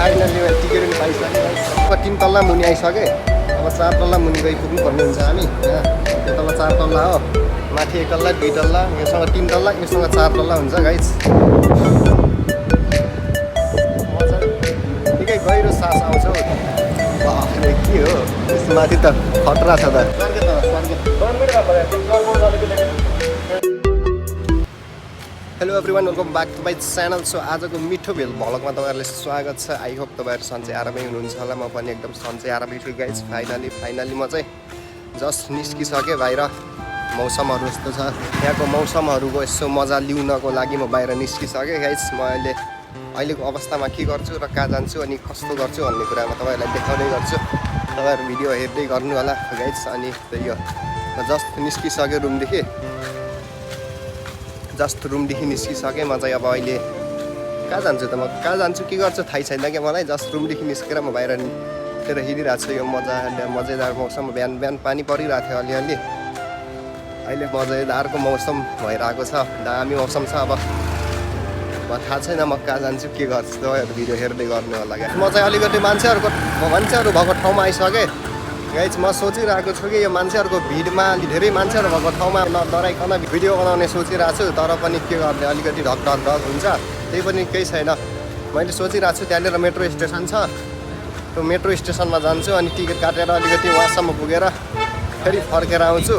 Finally ticket पनि पाइसकेँ। अब 3 तल्ला मुनि आइसकेँ। अब 4 तल्ला मुनि गइ पुग्नुपर्ने हुन्छ हामी। यहाँ त्यो तल्ला 4 तल्ला हो, माथि 1 तल्ला 2 तल्ला, योसँग 3 तल्ला, योसँग 4 तल्ला हुन्छ गाइज। मजा निकै गहिरो सास आउँछ हौ। बाफ्रे के हो यसको माथि त खतरा छ त। Hello everyone, welcome back to my channel. So आजको मिठो भेल भ्लगमा तपाईँहरूलाई स्वागत छ। आई होप तपाईँहरू सन्चै आरामै हुनुहुन्छ होला। म पनि एकदम सन्चै आरामै छु गाइज। फाइनली म चाहिँ जस्ट निस्किसकेँ बाहिर। मौसमहरू यस्तो छ, यहाँको मौसमहरूको यसो मजा लिउनको लागि म बाहिर निस्किसकेँ गाइज। म अहिलेको अवस्थामा के गर्छु र कहाँ जान्छु अनि कस्तो गर्छु भन्ने कुरामा तपाईँहरूलाई देखाउँदै गर्छु। तपाईँहरू भिडियो हेर्दै गर्नु होला गाइज। अनि त्यही हो, म जस्ट निस्किसकेँ रुमदेखि निस्किसकेँ। म चाहिँ अब अहिले कहाँ जान्छु त, म कहाँ जान्छु के गर्छु थाहै छैन क्या मलाई। जस्ट रुमदेखि निस्केर म बाहिरतिर हिँडिरहेको छु। यो मजेदार मौसम। बिहान पानी परिरहेको थियो अलिअलि, अहिले मजेदारको मौसम भइरहेको छ। दामी मौसम छ। अब थाहा छैन म कहाँ जान्छु के गर्छु, तपाईँहरू भिडियो हेर्दै गर्नु होला क्या। म चाहिँ अलिकति मान्छेहरू भएको ठाउँमा आइसकेँ गाइज। म सोचिरहेको छु कि यो मान्छेहरूको भिडमा, धेरै मान्छेहरू भएको ठाउँमा नडराइकन भिडियो बनाउने सोचिरहेको छु। तर पनि के गर्ने, अलिकति ढक हुन्छ। त्यही पनि केही छैन। मैले सोचिरहेको छु त्यहाँनिर मेट्रो स्टेसन छ, त्यो मेट्रो स्टेसनमा जान्छु अनि टिकट काटेर अलिकति वहाँसम्म पुगेर फेरि फर्केर आउँछु।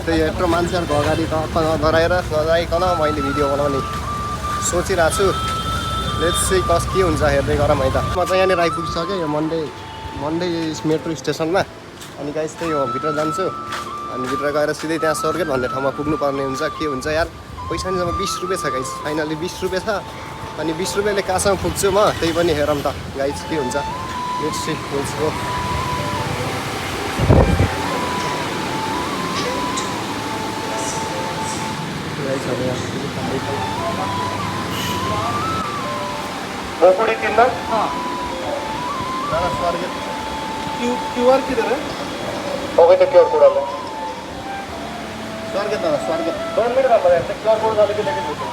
त्यही यत्रो मान्छेहरूको अगाडि त नडराइकन मैले भिडियो बनाउने सोचिरहेको छु। लेट्स सी के हुन्छ, हेर्दै गरौँ है त। म चाहिँ यहाँनिर आइपुगिसकेँ यो मन्डे मेट्रो स्टेसनमा। अनि गाइस त्यही हो, भित्र जान्छु अनि भित्र गएर सिधै त्यहाँ सर्किट भन्ने ठाउँमा पुग्नुपर्ने हुन्छ। के हुन्छ यार, पैसा नि जम्मा 20 रुपियाँ छ गाइस। फाइनली 20 रुपियाँ छ। अनि 20 रुपियाँले कहाँसम्म पुग्छु म, त्यही पनि हेरौँ त गाइस के हुन्छ। Let's go. बोकुड़ी कितना? हाँ। स्वागत। क्यूआर किधर है? हो गई तो क्यूआर कोड डालो। स्वागत। 2 मिनट का पड़ा है, क्यूआर कोड डाल के लेके पूछो।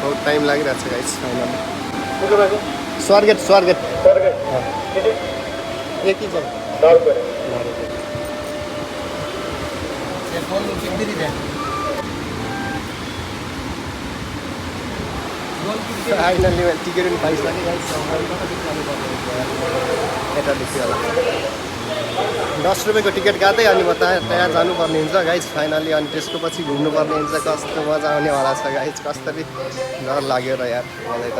बहुत टाइम लग रहा है गाइस फाइनली। कितना पैसा? स्वागत। हाँ। एक ही जगह। 9 रुपये। ये फोन कितनी दी है? फाइनली टिकट पनि पाइसकेँ गाइस। यता देखि होला 10 रुपियाँको टिकट काटेँ अनि म त्यहाँ जानुपर्ने हुन्छ गाइस फाइनली। अनि त्यसको पछि घुम्नुपर्ने हुन्छ। कस्तो मजा आउनेवाला छ गाइस। कस्तरी डर लाग्यो र यार मलाई त।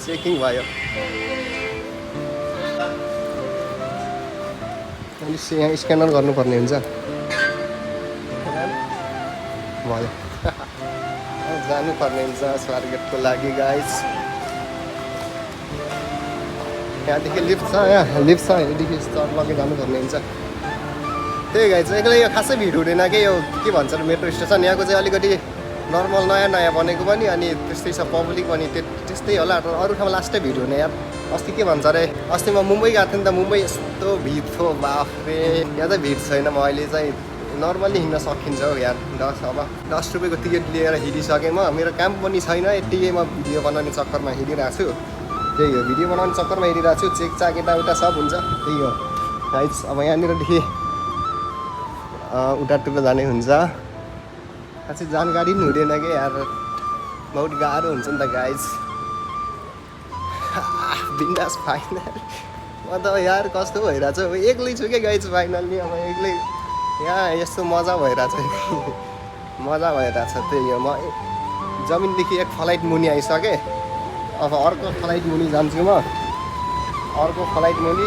चेकिङ भयो अनि यहाँ स्क्यानर गर्नुपर्ने हुन्छ। भयो जानुपर्ने हुन्छ स्वागतको लागि गाइस। यहाँदेखि लिफ्ट छ, यहाँदेखि स्टप लगे जानुपर्ने हुन्छ। त्यही गाइस, एक्लै यो खासै भिड हुँदैन कि यो के भन्छ मेट्रो स्टेसन। यहाँको चाहिँ अलिकति नर्मल नयाँ बनेको पनि, अनि त्यस्तै छ पब्लिक पनि त्यस्तै होला। अरू ठाउँमा लास्टै भिड हुने यार। अस्ति के भन्छ अरे, अस्ति म मुम्बई गएको थिएँ नि त। मुम्बई यस्तो भिड थियो बाफ्रे। यहाँ चाहिँ भिड छैन। म अहिले चाहिँ नर्मल्ली हिँड्न सकिन्छ हौ यार। 10 रुपियाँको टिकट लिएर हिँडिसकेँ म। मेरो काम पनि छैन, यत्तिकै म भिडियो बनाउने चक्करमा हिँडिरहेको छु। त्यही हो, भिडियो बनाउने चक्करमा हिँडिरहेको छु। चेकचाक यताउता सब हुन्छ। त्यही हो गाइस। अब यहाँनिरदेखि उतातिर जाने हुन्छ। खासै जानकारी पनि हुँदैन कि यार, बहुत गाह्रो हुन्छ नि त गाइस। बिन्दास फाइनल। म त यार कस्तो भइरहेछ, एक्लै छु क्या गाइस फाइनल्ली। अब एक्लै यहाँ यस्तो मजा भइरहेछ। त्यही हो, म जमिनदेखि एक फ्लाइट मुनि आइसकेँ। अब अर्को फ्लाइट मुनि जान्छु म। अर्को फ्लाइट मुनि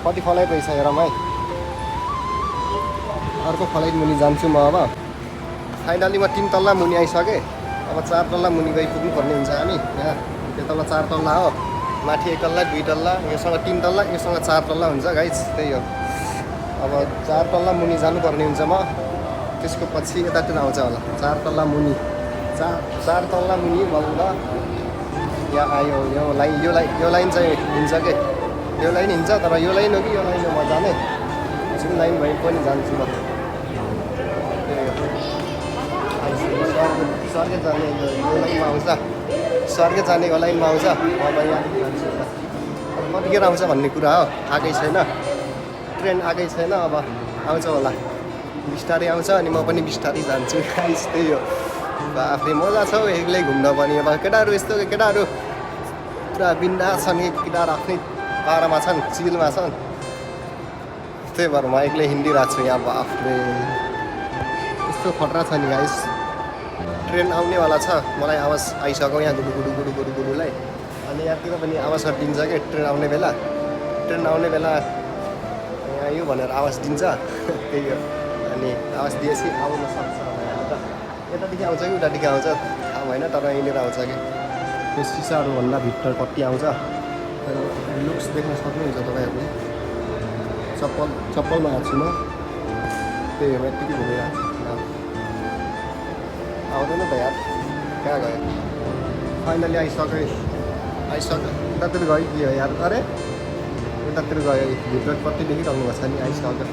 कति फ्लाइट रहेछ हेरौँ है। अर्को फ्लाइट मुनि जान्छु म। अब फाइनली म 3 तल्ला मुनि आइसकेँ। अब 4 तल्ला मुनि गइ पुग्नुपर्ने हुन्छ हामी। यहाँ त्यो तल्ला 4 तल्ला हो, माथि 1 तल्ला 2 तल्ला, योसँग 3 तल्ला, योसँग 4 तल्ला हुन्छ गाइस। त्यही हो, अब 4 तल्ला मुनि जानुपर्ने हुन्छ म। त्यसको पछि यतातिर आउँछ होला 4 तल्ला मुनि। 4 तल्ला मुनि बल्ल यहाँ आयो यो लाइन चाहिँ हिँड्छ के यो लाइन हिँड्छ तर यो लाइन हो कि यो लाइन हो म जाने जुन लाइन भए पनि जान्छु म सर्के जाने यो लाइनमा आउँछ सर्के जाने यो लाइनमा आउँछ अब यहाँदेखि जान्छु कतिखेर आउँछ भन्ने कुरा हो आएकै छैन ट्रेन आएकै छैन अब आउँछ होला बिस्तारै आउँछ अनि म पनि बिस्तारै जान्छु त्यही हो आफै मजा छ एक्लै घुम्न पनि अब केटाहरू यस्तो केटाहरू पुरा बिन्दास छन् कि केटाहरू आफ्नै पारामा छन् चिलमा छन् त्यही भएर म एक्लै हिँडिरहेको छु यहाँ आफूले यस्तो खतरा छ नि गाइस ट्रेन आउनेवाला छ मलाई आवाज आइसक्यो यहाँ गुडु गुडु गुडु गुडु गुडुलाई अनि यहाँतिर पनि आवाज दिन्छ क्या ट्रेन आउने बेला यहाँ यो भनेर आवाज दिन्छ त्यही हो अनि आवाज दिएपछि आउन सक्छ यतादेखि आउँछ कि उतादेखि आउँछ थाहा भएन तर यहीँनिर आउँछ कि त्यो सिसाहरूभन्दा भित्र कति आउँछ लुक्स देख्न सक्नुहुन्छ तपाईँहरूले चप्पलमा आएको छु म त्यही हो यत्तिकै घुमिरहेको छु आउँदैन त यार कहाँ गयो फाइनली आइसक्यो उतातिर गयो कि हो यार अरे उतातिर गयो भित्र कति देखिरहनु भएको छ नि आइसक्यो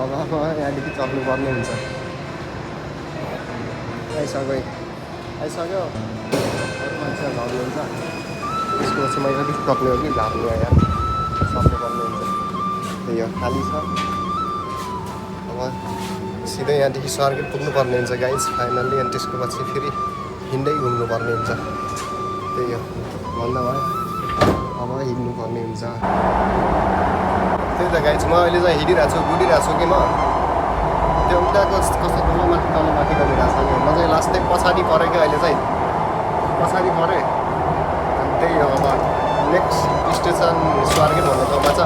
अब यहाँदेखि चल्नुपर्ने हुन्छ आइसक्यो अरू मान्छेहरू झर्नुहुन्छ त्यसको चाहिँ मैले अलिक टक्ने हो कि झार्नु हो यार सक्नुपर्ने हुन्छ त्यही हो खाली छ अब सिधै यहाँदेखि सर्किट पुग्नुपर्ने हुन्छ गाइज फाइनल्ली अनि त्यसको पछि फेरि हिँड्दै घुम्नुपर्ने हुन्छ त्यही हो भन्दा भयो अब हिँड्नुपर्ने हुन्छ त्यही त गाइज म अहिले चाहिँ हिँडिरहेको छु गुडिरहेको छु कि म त्यो उताको कस्तो तलमाथि गरिरहेको छ कि म चाहिँ लास्टै पछाडि परेँ क्या अहिले चाहिँ पछाडि परेँ अनि त्यही हो अब नेक्स्ट स्टेसन स्वार्गेट भन्ने ठाउँमा छ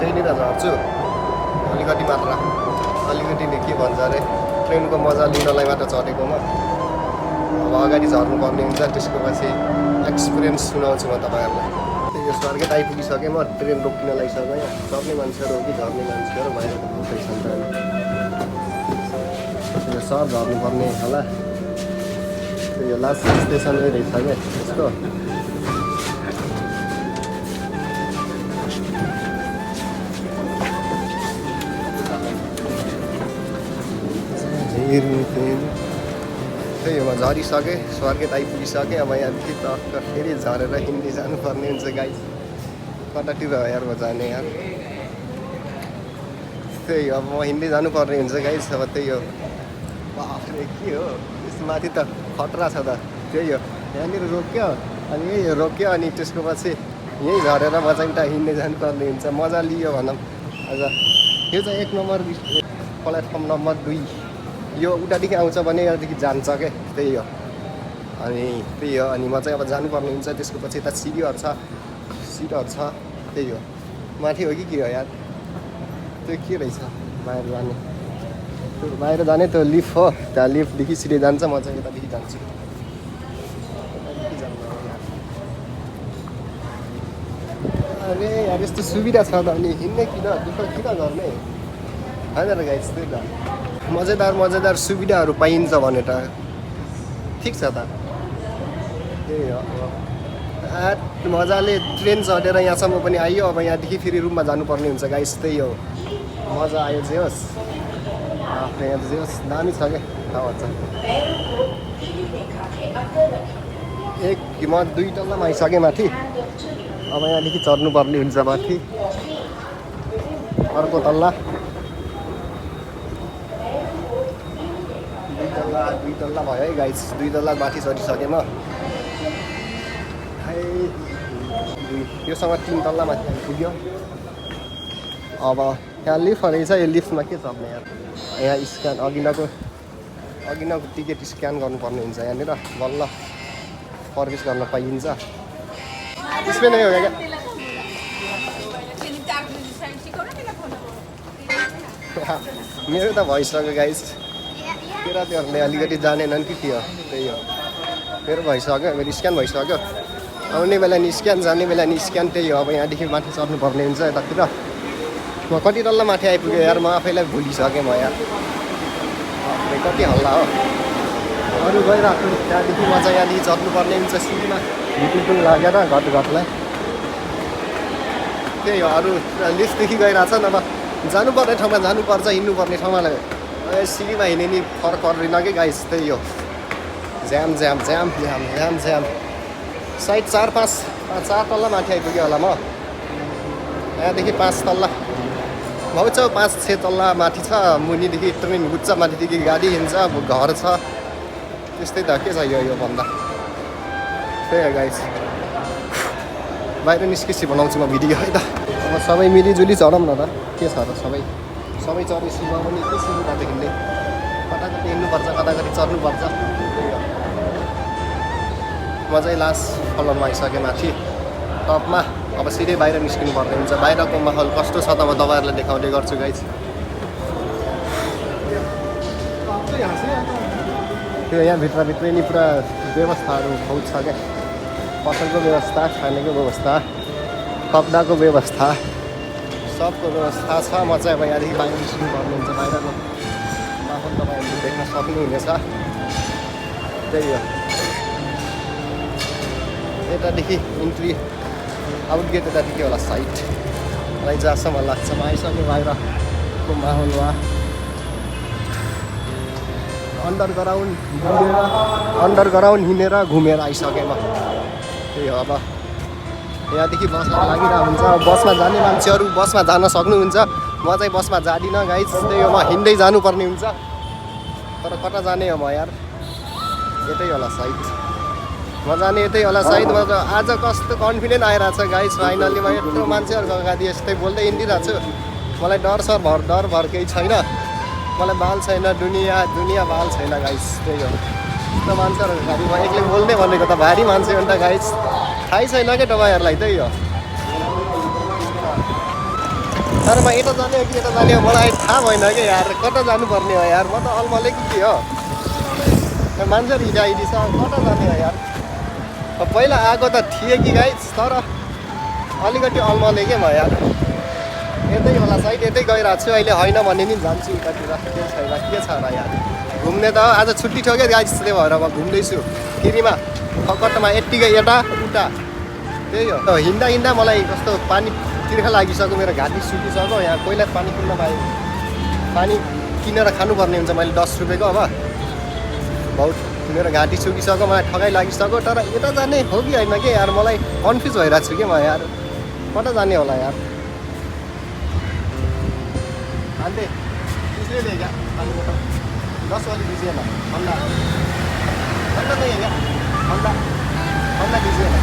त्यहीँनिर झर्छु अलिकति मात्र अलिकतिले के भन्छ अरे ट्रेनको मजा लिनलाई मात्र चढेकोमा अब अगाडि झर्नुपर्ने हुन्छ त्यसको पछि एक्सपिरियन्स सुनाउँछु म तपाईँहरूलाई त्यही यो स्वार्गेट आइपुगिसकेँ म ट्रेन रोकिन लागिसक्यो यहाँ चढ्ने मान्छेहरू हो कि झर्ने मान्छेहरू भएर उठैछन् त सर झर्नुपर्ने होला त्यो लास्ट स्टेसनमै रहेछ क्या त्यसको त्यही हो म झरिसकेँ स्वार्गेट आइपुगिसकेँ अब यहाँदेखि टक्क फेरि झरेर हिँड्दै जानुपर्ने हुन्छ गाई कतातिर हो यार म जाने यार त्यही हो अब म हिँड्दै जानुपर्ने हुन्छ गाई अब त्यही हो बाफ्रे के हो त्यस माथि त खतरा छ त त्यही हो यहाँनिर रोक्यो अनि यही रोक्यो अनि त्यसको पछि यहीँ झरेर म चाहिँ त हिँड्दै जानुपर्ने हुन्छ मजा लियो भनौँ अझ यो चाहिँ 1 नम्बर प्लेटफर्म नम्बर 2 यो उतादेखि आउँछ भने यहाँदेखि जान्छ क्या त्यही हो अनि त्यही हो अनि म चाहिँ अब जानुपर्ने हुन्छ त्यसको पछि यता सिटहरू छ त्यही हो माथि हो कि के हो यार त्यो के रहेछ बाहिर जाने त्यो लिफ्ट हो त्यहाँ लिफ्टदेखि सिधै जान्छ म चाहिँ यतादेखि जान्छु अरे यार यस्तो सुविधा छ त अनि हिँड्ने किन दुःख किन गर्ने होइन र गाइस त्यही त मजेदार सुविधाहरू पाइन्छ भने त ठिक छ त त्यही हो मजाले ट्रेन चढेर यहाँसम्म पनि आइयो अब यहाँदेखि फेरि रुममा जानुपर्ने हुन्छ गाइस त्यही हो मजा आयो जे होस् यहाँ जे होस् दामी छ क्या ठाउँहरू चाहिँ म 2 तल्लामा आइसकेँ माथि अब यहाँदेखि चढ्नुपर्ने हुन्छ माथि अर्को तल्ला 2 तल्ला भयो है गाइस 2 तल्ला माथि चढिसकेँ म योसँग 3 तल्ला माथि आइपुग्यो अब यहाँ लिफ्ट रहेछ यो लिफ्टमा के चढ्ने यार यहाँ स्क्यान अघिल्लोको टिकट स्क्यान गर्नुपर्ने हुन्छ यहाँनिर बल्ल प्रवेश गर्न पाइन्छ त्यसमै नै हो क्या मेरो त भइसक्यो गाइस केटाहरूले अलिकति जानेनन् कि के हो त्यही हो मेरो भइसक्यो मेरो स्क्यान भइसक्यो आउने बेला नि स्क्यान जाने बेला नि स्क्यान त्यही हो अब यहाँदेखि माथि चढ्नुपर्ने हुन्छ यतातिर म कति तल्ला माथि आइपुगेँ यार म आफैलाई भुलिसकेँ म यार कति हल्ला हो अरू गइरहेको त्यहाँदेखि म चाहिँ यहाँदेखि चढ्नुपर्ने हुन्छ सिँढीमा हिटुटुङ लागेर घटघटलाई त्यही हो अरू लिफ्टदेखि गइरहेछ नभए जानुपर्ने ठाउँमा जानुपर्छ हिँड्नुपर्ने ठाउँमा सिँढीमा हिँड्ने नि फरक पर्दैन कि गाइस त्यही हो ज्याम ज्याम ज्याम ज्याम ज्याम ज्याम सायद 4 तल्ला माथि आइपुग्यो होला म यहाँदेखि 5 तल्ला भाउ 5-6 तल्ला माथि छ मुनिदेखि ट्रेन गुच्चा माथिदेखि गाडी हिँड्छ घर छ त्यस्तै त के छ यो भन्दा त्यही हो गाइस बाहिर निस्केपछि बनाउँछु म भिडियो है त अब सबै मिलिजुली चढौँ न त के छ र सबै चढेपछि म पनि के सुरुबाट हिँड्ने कताकति हिँड्नुपर्छ कताकति चढ्नुपर्छ त्यही हो म चाहिँ लास्ट फ्लोरमा आइसकेँ माथि टपमा अब सिधै बाहिर निस्किनु पर्ने हुन्छ बाहिरको माहौल कस्तो छ त म तपाईँहरूलाई देखाउने गर्छु गाइस त्यो यहाँ भित्रभित्रै नि पुरा व्यवस्थाहरू बहुत छ क्या पसलको व्यवस्था खानेको व्यवस्था कपडाको व्यवस्था सबको व्यवस्था छ म चाहिँ अब यहाँदेखि बाहिर निस्किनु पर्ने हुन्छ बाहिरको माहौल तपाईँहरूले देख्न सक्नुहुनेछ त्यही हो यतादेखि इन्ट्री आउट गेट यतादेखि होला साइड मलाई जहाँसम्म लाग्छ म आइसक्यो बाहिरको माहौलमा अन्डरग्राउन्ड हिँडेर घुमेर आइसकेँ म त्यही हो अब यहाँदेखि बसमा लागिरहेको हुन्छ बसमा जाने मान्छेहरू बसमा जान सक्नुहुन्छ म चाहिँ बसमा जाँदिनँ गाइस त्यही हो म हिँड्दै जानुपर्ने हुन्छ तर कता जाने हो म यार यतै होला सायद म जाने यतै होला सायद म त आज कस्तो कन्फिडेन्ट आइरहेको छ गाइस फाइनली म यत्रो मान्छेहरूको अगाडि यस्तै बोल्दै हिँडिरहेको छु मलाई डर भर केही छैन मलाई बाल छैन दुनियाँ बाल छैन गाइस त्यही हो यस्तो मान्छेहरूको अगाडि म एक्लै बोल्दै भनेको त भारी मान्छे हो नि त गाइस थाहै छैन क्या तपाईँहरूलाई त्यही हो तर म यता जाने हो कि यता जाने हो मलाई थाहा भएन क्या यार कता जानुपर्ने हो यार म त अलमलै के हो मान्छेहरू हिँडाइदिन्छ कता जाने हो यार पहिला आएको त थिएँ कि गाइस तर अलिकति अलमले क्या म यार यतै होला साइड यतै गइरहेको छु अहिले होइन भने नि जान्छु उतातिर के छैन के छ र यार घुम्ने त आज छुट्टी थियो क्या गाइस त्यही भएर म घुम्दैछु फ्रीमा कट्टामा यत्तिकै यता उता त्यही हो हिँड्दा मलाई कस्तो पानी तिर्खा लागिसक्यो मेरो घाँटी सुकिसक्यो यहाँ कोहीलाई पानी किन्न पाएँ पानी किनेर खानुपर्ने हुन्छ मैले 10 रुपियाँको अब बहुत मेरो घाँटी सुकिसक्यो मलाई ठगाइ लागिसक्यो तर यता जाने हो कि होइन कि यार मलाई कन्फ्युज भइरहेको छु कि म यार कता जाने होला यार अन्ते किसले ले क्या पानी बोतल 10 वाली दीजिए ना ठंडा ठंडा नहीं है क्या ठंडा दीजिए ना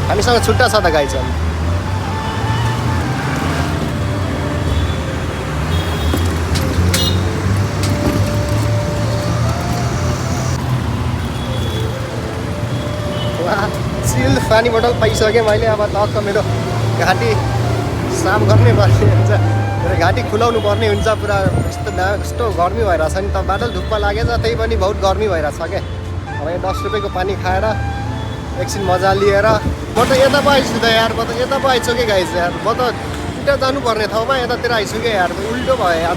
हामीसँग छुट्टा छ त गाइस चिल पानी बोतल पाइसकेँ मैले अब टक्क मेरो घाँटी साफ गर्ने पर्ने हुन्छ मेरो घाँटी खुलाउनु पर्ने हुन्छ पुरा यस्तो गर्मी भइरहेछ नि त बादल धुप्प लागेछ त्यही पनि बहुत गर्मी भइरहेछ क्या अब यो 10 रुपियाँको पानी खाएर एकछिन मजा लिएर म त यता पो आइछु त यार म त यता पो आइछु कि गाइस यार म त उल्टा जानुपर्ने ठाउँमा यतातिर आइछु क्या यार उल्टो भयो यार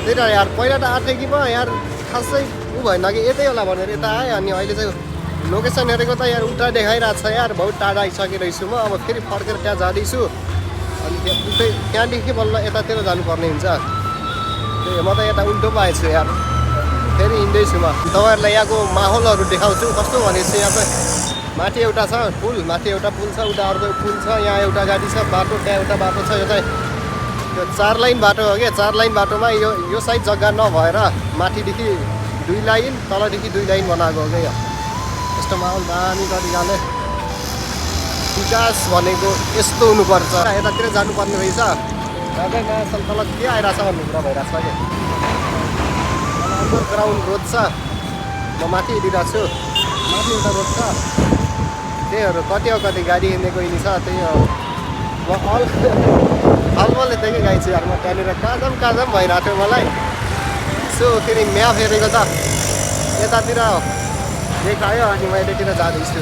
त्यही त यार पहिला त आँटेँ कि म यार खासै भएन कि यतै होला भनेर यता आएँ अनि अहिले चाहिँ लोकेसन हेरेको त यार उल्टा देखाइरहेको छ यार बहुत टाढा आइसकिरहेछु म अब फेरि फर्केर त्यहाँ जाँदैछु अनि त्यहाँदेखि बल्ल यतातिर जानुपर्ने हुन्छ त्यही म त यता उल्टो पो आएछु यार फेरि हिँड्दैछु म तपाईँहरूलाई यहाँको माहौलहरू देखाउँछु कस्तो भनेपछि यहाँ चाहिँ माथि एउटा छ पुल माथि एउटा पुल छ उता अर्को पुल छ यहाँ एउटा गाडी छ बाटो त्यहाँ एउटा बाटो छ यो चाहिँ त्यो 4 लाइन बाटो हो क्या 4 लाइन बाटोमा यो साइड जग्गा नभएर माथिदेखि 2 लाइन तलदेखि 2 लाइन बनाएको हो क्या यस्तो माहौल दामी तरिकाले विकास भनेको यस्तो हुनुपर्छ यतातिर जानुपर्ने रहेछ नयाँ तल के आइरहेछ भन्ने कुरा भइरहेछ क्या अन्डरग्राउन्ड रोड छ म माथि हिँडिरहेको छु माथि एउटा रोड छ त्यहीहरू कति गाडी हिँडेको यिनी छ त्यही हो म अलमले देखेँ गाई छु यार म त्यहाँनिर काजम भइरहेको थियो मलाई यसो फेरि म्याप हेरेको त यतातिर देखायो अनि म यतातिर जाँदैछु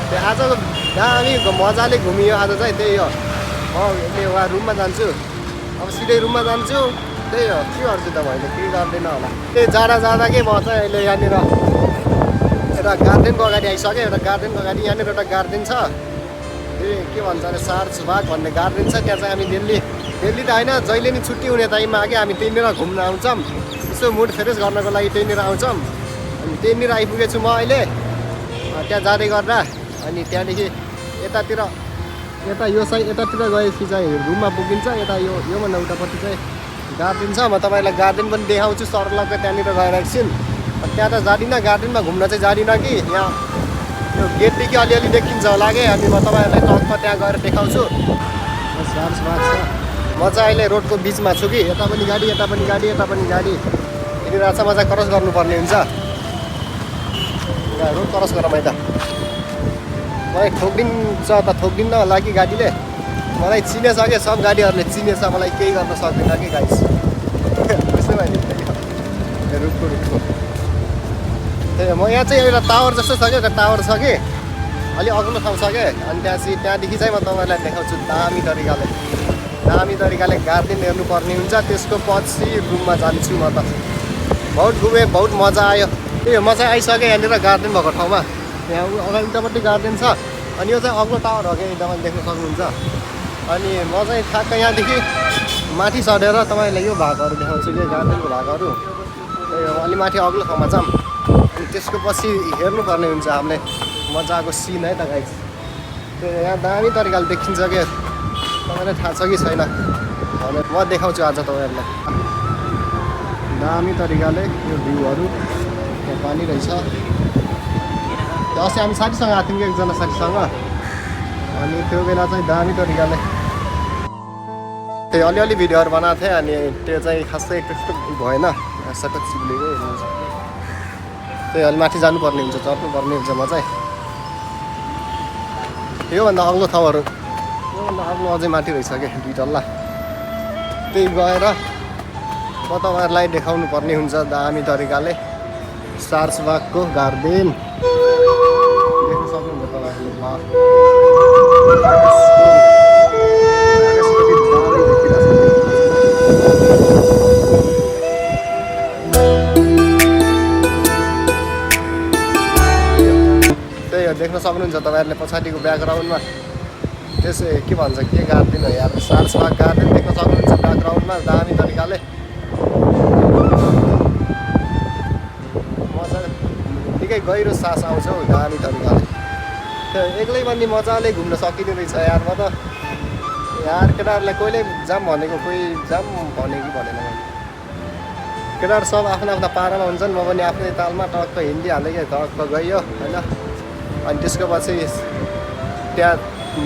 त्यो आजको दामी मजाले घुमियो आज चाहिँ त्यही हो म उहाँ रुममा जान्छु अब सिधै रुममा जान्छु त्यही हो के गर्छु त मैले केही गर्दैन होला त्यही जाँदा के म चाहिँ अहिले यहाँनिर एउटा गार्डनको अगाडि आइसकेँ एउटा गार्डनको अगाडि यहाँनिर एउटा गार्डन छ ए के भन्छ अरे सार्स बाग भन्ने गार्डन छ त्यहाँ चाहिँ हामी दिल्ली त होइन जहिले नि छुट्टी हुने टाइममा आगे हामी त्यहीँनिर घुम्न आउँछौँ यसो मुड फ्रेस गर्नको लागि त्यहीँनिर आउँछौँ अनि त्यहीँनिर आइपुगेछु म अहिले त्यहाँ जाँदै गर्दा अनि त्यहाँदेखि यता यो साइड यतातिर गएपछि चाहिँ रुममा पुगिन्छ यता योभन्दा उतापट्टि चाहिँ गार्डन छ म तपाईँलाई गार्डन पनि देखाउँछु सरलक्क त्यहाँनिर गएर एकछिन त्यहाँ त जाँदिनँ गार्डनमा घुम्न चाहिँ जाँदिनँ कि यहाँ यो गेटदेखि अलिअलि देखिन्छ होला कि अनि म तपाईँहरूलाई टक्क त्यहाँ गएर देखाउँछु सार्स बाग छ म चाहिँ अहिले रोडको बिचमा छु कि यता पनि गाडी यता पनि गाडी यतिखेर चाहिँ म चाहिँ क्रस गर्नुपर्ने हुन्छ रोड क्रस गरौँ है त मलाई ठोकिदिन्छ त ठोकिदिन्न होला कि गाडीले मलाई चिनेसके सब गाडीहरूले चिनेछ मलाई केही गर्न सक्दैन कि गाइस त्यसै भयो रुखको त्यही म यहाँ चाहिँ एउटा टावर जस्तो छ कि एउटा टावर छ कि अलिक अग्लो ठाउँ छ कि अनि त्यहाँदेखि चाहिँ म तपाईँलाई देखाउँछु दामी तरिकाले गार्डन हेर्नुपर्ने हुन्छ त्यसको पछि रुममा जान्छु म त बहुत घुमेँ बहुत मजा आयो त्यही म चाहिँ आइसकेँ यहाँनिर गार्डन भएको ठाउँमा यहाँ अगाडि उतापट्टि गार्डन छ अनि यो चाहिँ अग्लो टावर हो कि तपाईँले देख्न सक्नुहुन्छ अनि म चाहिँ ठ्याक्क यहाँदेखि माथि चढेर तपाईँलाई यो भागहरू देखाउँछु कि गार्डनको भागहरू अलि माथि अग्लो ठाउँमा जाऊँ अनि त्यसको पछि हेर्नुपर्ने हुन्छ हामीले मजाको सिन है त गाइस यहाँ दामी तरिकाले देखिन्छ कि तपाईँलाई थाहा छ कि छैन भनेर म देखाउँछु आज तपाईँहरूलाई दामी तरिकाले यो भ्यूहरू त्यहाँ पानी रहेछ अस्ति हामी साथीसँग आएको थियौँ कि एकजना साथीसँग अनि त्यो बेला चाहिँ दामी तरिकाले त्यही अलिअलि भिडियोहरू बनाएको थिएँ अनि त्यो चाहिँ खासै त्यस्तो भएन सटक चिप्लेकै त्यही अलि माथि जानुपर्ने हुन्छ चढ्नुपर्ने हुन्छ म चाहिँ योभन्दा अग्लो ठाउँहरू योभन्दा अग्लो अझै माथि रहेछ कि 2 तल्ला त्यही गएर म तपाईँहरूलाई देखाउनु पर्ने हुन्छ दामी तरिकाले सार्स बागको गार्डन देख्न सक्नुहुन्छ तपाईँहरूले त्यही हो देख्न सक्नुहुन्छ तपाईँहरूले पछाडिको ब्याकग्राउन्डमा त्यसै के भन्छ के गार्डन हो यहाँ सार्स बाग गार्डन देख्न सक्नुहुन्छ ब्याकग्राउन्डमा दामी तरिकाले निकै गहिरो सास आउँछ हौ दामी तरिकाले त्यो एक्लै पनि मजाले घुम्न सकिने रहेछ यार म त यार केटाहरूलाई कहिले जाम भनेको कोही जाम भने कि भनेन मैले केटाहरू सब आफ्नो आफ्नो पारामा हुन्छन् म पनि आफ्नै तालमा टक्क हिन्दी हाल्दै क्या टक्क गइयो होइन अनि त्यसको पछि त्यहाँ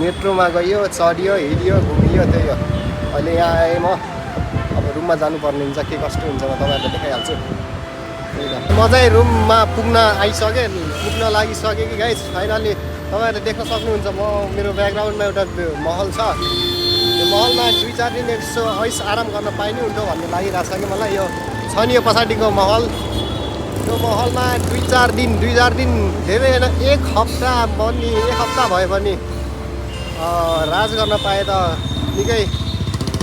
मेट्रोमा गइयो चढियो हिँडियो घुमियो त्यही हो अहिले यहाँ आएँ म अब रुममा जानुपर्ने हुन्छ के कस्तो हुन्छ म तपाईँहरूलाई देखाइहाल्छु म चाहिँ रुममा पुग्न लागिसकेँ कि गाइस फाइनली तपाईँहरूले देख्न सक्नुहुन्छ म मेरो ब्याकग्राउन्डमा एउटा महल छ त्यो महलमा 2-4 दिन यसो ऐस आराम गर्न पाइने हुन्थ्यो भन्ने लागिरहेको छ कि मलाई यो छ नि यो पछाडिको महल त्यो महलमा 2-4 दिन धेरै होइन 1 हप्ता भयो भने राज गर्न पाए त निकै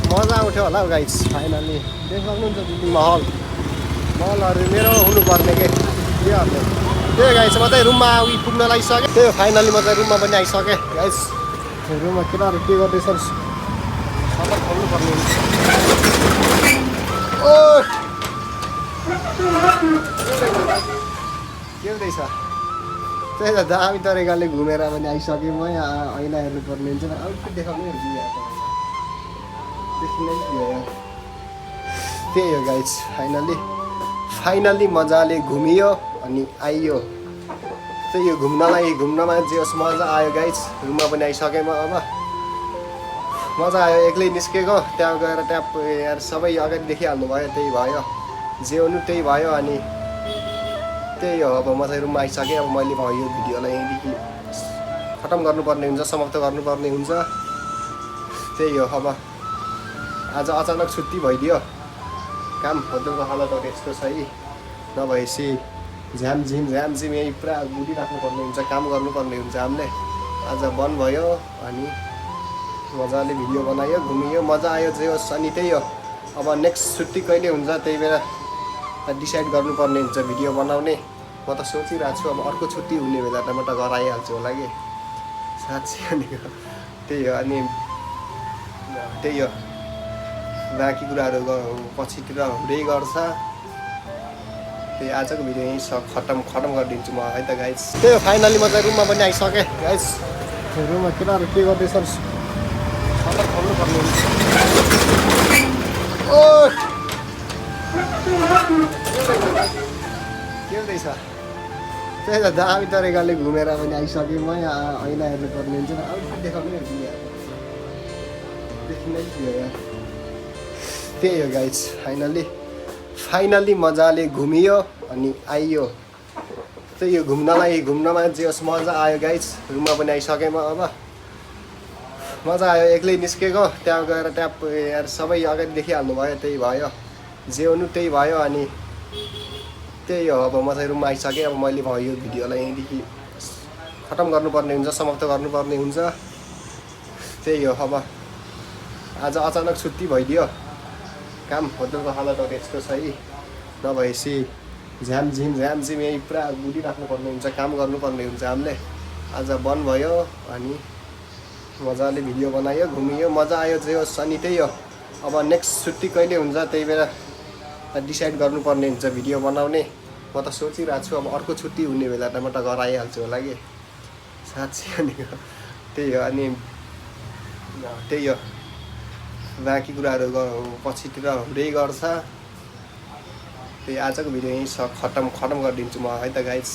मजा आउँथ्यो होला हौ गाइस फाइनली देख्न सक्नुहुन्छ महलहरू मेरो हुनुपर्ने के त्यही गाइस म चाहिँ रुममा पुग्न लागिसकेँ त्यही फाइनली म चाहिँ रुममा पनि आइसकेँ गाइस रुममा केटाहरू के गर्दैछ सबै खोल्नुपर्ने हुन्छ के हुँदैछ त्यही त दामी तरिकाले घुमेर पनि आइसकेँ म यहाँ ऐना हेर्नुपर्ने हुन्छ आउटफिट देखाउनै त्यही हो गाइस फाइनली मजाले घुमियो अनि आइयो त्यही हो घुम्नमा जे होस् मजा आयो गाइस रुममा पनि आइसकेँ म अब मजा आयो एक्लै निस्केको त्यहाँ गएर त्यहाँ यार सबै अगाडि देखिहाल्नु भयो त्यही भयो जे हुनु त्यही भयो अनि त्यही हो अब म चाहिँ रुममा आइसकेँ अब मैले यो भिडियोलाई यहीँदेखि खतम गर्नुपर्ने हुन्छ समाप्त गर्नुपर्ने हुन्छ त्यही हो अब आज अचानक छुट्टी भइदियो काम होटलको हालतहरू यस्तो छ है नभएपछि झ्यामझिम यहीँ पुरा बुझिराख्नुपर्ने हुन्छ काम गर्नुपर्ने हुन्छ हामीले आज बन्द भयो अनि मजाले भिडियो बनायो, घुमियो, मजा आयो, जे होस्। अनि त्यही हो, अब नेक्स्ट छुट्टी कहिले हुन्छ त्यही बेला डिसाइड गर्नुपर्ने हुन्छ भिडियो बनाउने। म त सोचिरहेको छु अब अर्को छुट्टी हुने बेला त म त घर आइहाल्छु होला कि साँच्चै। अनि त्यही हो, अनि त्यही हो, बाँकी कुराहरू पछितिर हुँदै गर्छ। त्यही आजको भिडियो यहीँ खतम गरिदिन्छु म है त गाइस। त्यही हो, फाइनली म चाहिँ रुममा पनि आइसकेँ गाइस। रुममा केटाहरू के गर्दैछ सबै खोल्नु पर्ने हुन्छ। ओ के हुँदैछ? त्यही त दामी तरिकाले घुमेर पनि आइसकेँ म। यहाँ ऐना हेर्नु पर्ने हुन्छ, अलिकति देखाउनु देखिनै थियो यार। त्यही हो गाइस, फाइनली मजाले घुमियो अनि आइयो। त्यही हो, घुम्नमा जे होस् मजा आयो गाइस। रुममा पनि आइसकेँ म। अब मजा आयो, एक्लै निस्केको, त्यहाँ गएर ट्याप यार सबै अगाडि देखिहाल्नु भयो, त्यही भयो, जे हुनु त्यही भयो। अनि त्यही हो, अब म चाहिँ रुममा आइसकेँ। अब मैले यो भिडियोलाई यहीँदेखि खतम गर्नुपर्ने हुन्छ, समाप्त गर्नुपर्ने हुन्छ। त्यही हो, अब आज अचानक छुट्टी भइदियो। काम होटलको हालतहरू यस्तो छ है, नभएपछि झ्यामझिम यही पुरा बुझिराख्नुपर्ने हुन्छ, काम गर्नुपर्ने हुन्छ हामीले। आज बन्द भयो अनि मजाले भिडियो बनायो, घुमियो, मजा आयो, जे होस्। अनि त्यही हो, अब नेक्स्ट छुट्टी कहिले हुन्छ त्यही बेला डिसाइड गर्नुपर्ने हुन्छ भिडियो बनाउने। म त सोचिरहेको छु अब अर्को छुट्टी हुने बेला त म त घर आइहाल्छु होला कि साँच्चै। अनि त्यही हो, अनि त्यही हो, बाँकी कुराहरू पछितिर हुँदै गर्छ। त्यही आजको भिडियो यहीँ खतम गरिदिन्छु म है त गाइस।